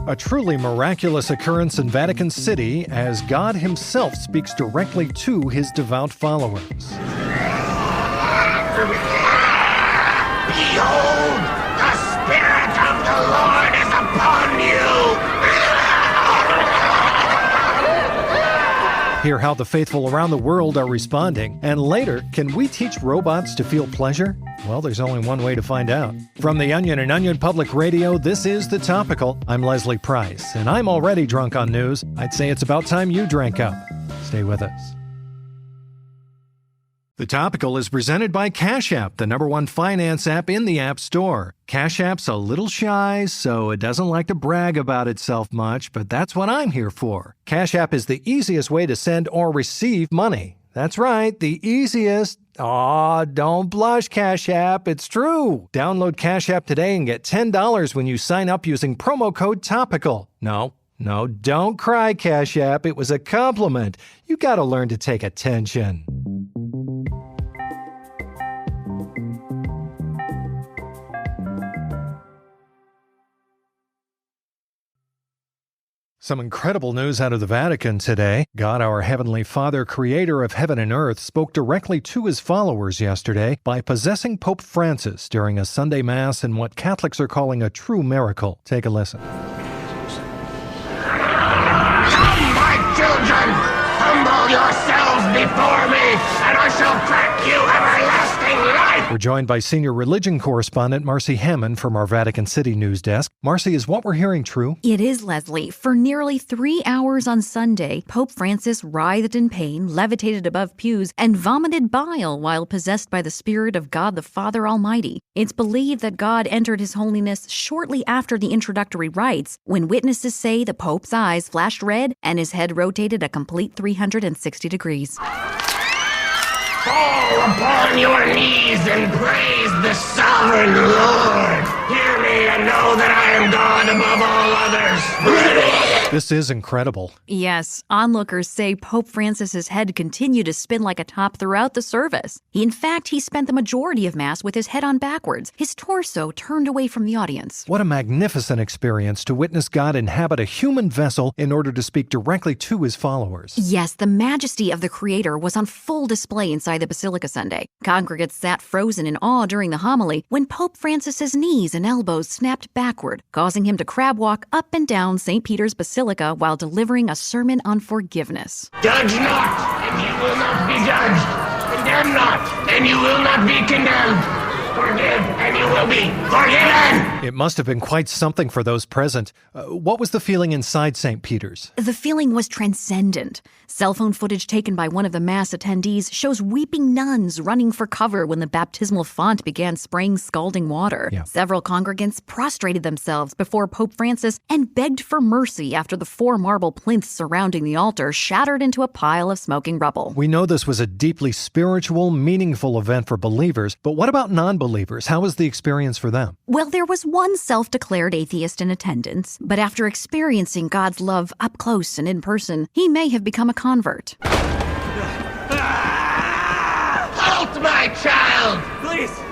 A truly miraculous occurrence in Vatican City as God himself speaks directly to his devout followers. Behold, the Spirit of the Lord is upon you. Hear how the faithful around the world are responding. And later, can we teach robots to feel pleasure? Well, there's only one way to find out. From The Onion and Onion Public Radio, this is The Topical. I'm Leslie Price, and I'm already drunk on news. I'd say it's about time you drank up. Stay with us. The Topical is presented by Cash App, the #1 finance app in the App Store. Cash App's a little shy, so it doesn't like to brag about itself much, but that's what I'm here for. Cash App is the easiest way to send or receive money. That's right, the easiest. Aw, don't blush, Cash App. It's true. Download Cash App today and get $10 when you sign up using promo code TOPICAL. No, don't cry, Cash App. It was a compliment. You gotta learn to take attention. Some incredible news out of the Vatican today. God, our Heavenly Father, creator of heaven and earth, spoke directly to his followers yesterday by possessing Pope Francis during a Sunday Mass in what Catholics are calling a true miracle. Take a listen. Come, my children, humble yourselves before me, and I shall grant you everlasting life. We're joined by senior religion correspondent Marcy Hammond from our Vatican City news desk. Marcy, is what we're hearing true? It is, Leslie. For nearly 3 hours on Sunday, Pope Francis writhed in pain, levitated above pews, and vomited bile while possessed by the Spirit of God the Father Almighty. It's believed that God entered His Holiness shortly after the introductory rites, when witnesses say the Pope's eyes flashed red and his head rotated a complete 360 degrees. Fall upon your knees and praise the sovereign Lord. Hear me and know that I am God above all others. This is incredible. Yes, onlookers say Pope Francis's head continued to spin like a top throughout the service. In fact, he spent the majority of Mass with his head on backwards, his torso turned away from the audience. What a magnificent experience to witness God inhabit a human vessel in order to speak directly to his followers. Yes, the majesty of the Creator was on full display inside the Basilica Sunday. Congregants sat frozen in awe during the homily when Pope Francis's knees and elbows snapped backward, causing him to crab walk up and down St. Peter's Basilica while delivering a sermon on forgiveness. Judge not, and you will not be judged. Condemn not, and you will not be condemned. Forgive, and you will be forgiven. It must have been quite something for those present. What was the feeling inside St. Peter's? The feeling was transcendent. Cell phone footage taken by one of the Mass attendees shows weeping nuns running for cover when the baptismal font began spraying scalding water. Yeah. Several congregants prostrated themselves before Pope Francis and begged for mercy after the 4 marble plinths surrounding the altar shattered into a pile of smoking rubble. We know this was a deeply spiritual, meaningful event for believers, but what about non-believers? How was the experience for them? Well, there was one self-declared atheist in attendance, but after experiencing God's love up close and in person, he may have become a convert. Halt, my child!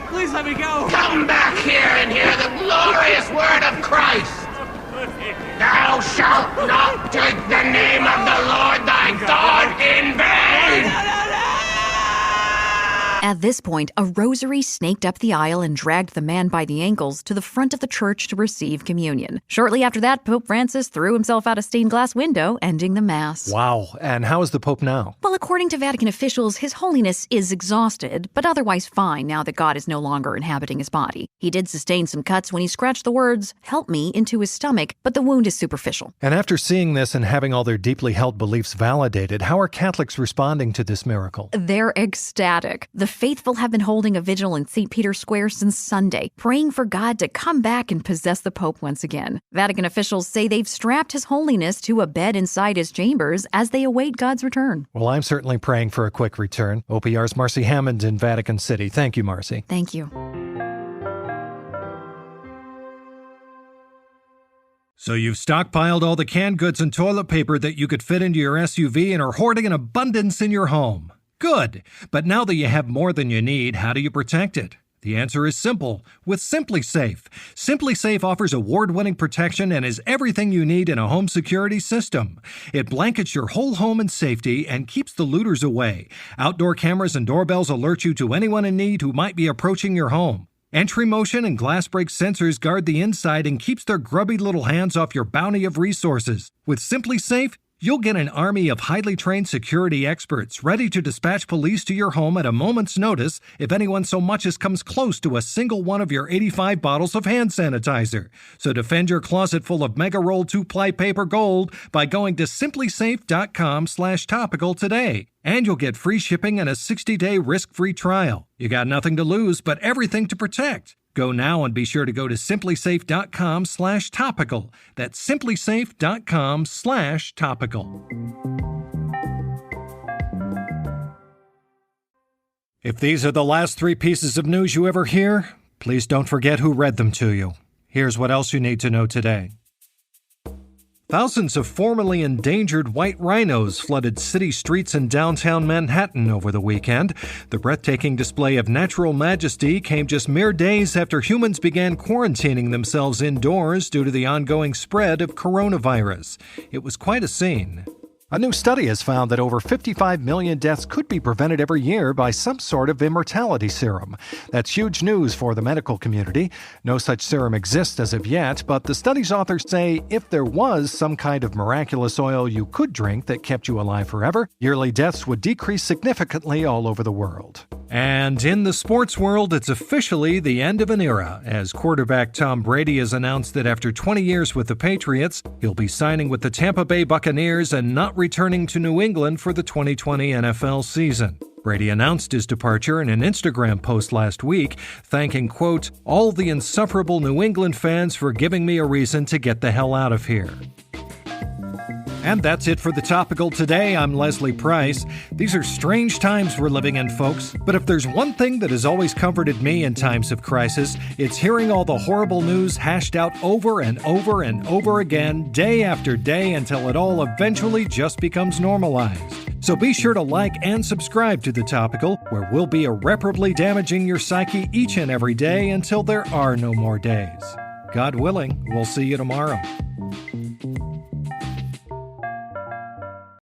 Please let me go! Come back here and hear the glorious word of Christ! Thou shalt not take the name of the Lord thy God in vain! At this point, a rosary snaked up the aisle and dragged the man by the ankles to the front of the church to receive communion. Shortly after that, Pope Francis threw himself out a stained glass window, ending the Mass. Wow. And how is the Pope now? Well, according to Vatican officials, His Holiness is exhausted, but otherwise fine now that God is no longer inhabiting his body. He did sustain some cuts when he scratched the words, "Help me," into his stomach, but the wound is superficial. And after seeing this and having all their deeply held beliefs validated, how are Catholics responding to this miracle? They're ecstatic. The faithful have been holding a vigil in St. Peter's Square since Sunday, praying for God to come back and possess the Pope once again. Vatican officials say they've strapped His Holiness to a bed inside his chambers as they await God's return. Well, I'm certainly praying for a quick return. OPR's Marcy Hammond in Vatican City. Thank you, Marcy. Thank you. So you've stockpiled all the canned goods and toilet paper that you could fit into your SUV and are hoarding an abundance in your home. Good. But now that you have more than you need, how do you protect it? The answer is simple. With SimpliSafe. SimpliSafe offers award-winning protection and is everything you need in a home security system. It blankets your whole home in safety and keeps the looters away. Outdoor cameras and doorbells alert you to anyone in need who might be approaching your home. Entry motion and glass break sensors guard the inside and keeps their grubby little hands off your bounty of resources. With SimpliSafe, you'll get an army of highly trained security experts ready to dispatch police to your home at a moment's notice if anyone so much as comes close to a single one of your 85 bottles of hand sanitizer. So defend your closet full of mega roll 2-ply paper gold by going to simplysafe.com/topical today. And you'll get free shipping and a 60-day risk-free trial. You got nothing to lose, but everything to protect. Go now and be sure to go to simplysafe.com/topical. That's simplysafe.com/topical. If these are the last 3 pieces of news you ever hear, please don't forget who read them to you. Here's what else you need to know today. Thousands of formerly endangered white rhinos flooded city streets in downtown Manhattan over the weekend. The breathtaking display of natural majesty came just mere days after humans began quarantining themselves indoors due to the ongoing spread of coronavirus. It was quite a scene. A new study has found that over 55 million deaths could be prevented every year by some sort of immortality serum. That's huge news for the medical community. No such serum exists as of yet, but the study's authors say if there was some kind of miraculous oil you could drink that kept you alive forever, yearly deaths would decrease significantly all over the world. And in the sports world, it's officially the end of an era, as quarterback Tom Brady has announced that after 20 years with the Patriots, he'll be signing with the Tampa Bay Buccaneers and not returning to New England for the 2020 NFL season. Brady announced his departure in an Instagram post last week, thanking, quote, all the insufferable New England fans for giving me a reason to get the hell out of here. And that's it for The Topical today. I'm Leslie Price. These are strange times we're living in, folks. But if there's one thing that has always comforted me in times of crisis, it's hearing all the horrible news hashed out over and over and over again, day after day, until it all eventually just becomes normalized. So be sure to like and subscribe to The Topical, where we'll be irreparably damaging your psyche each and every day until there are no more days. God willing, we'll see you tomorrow.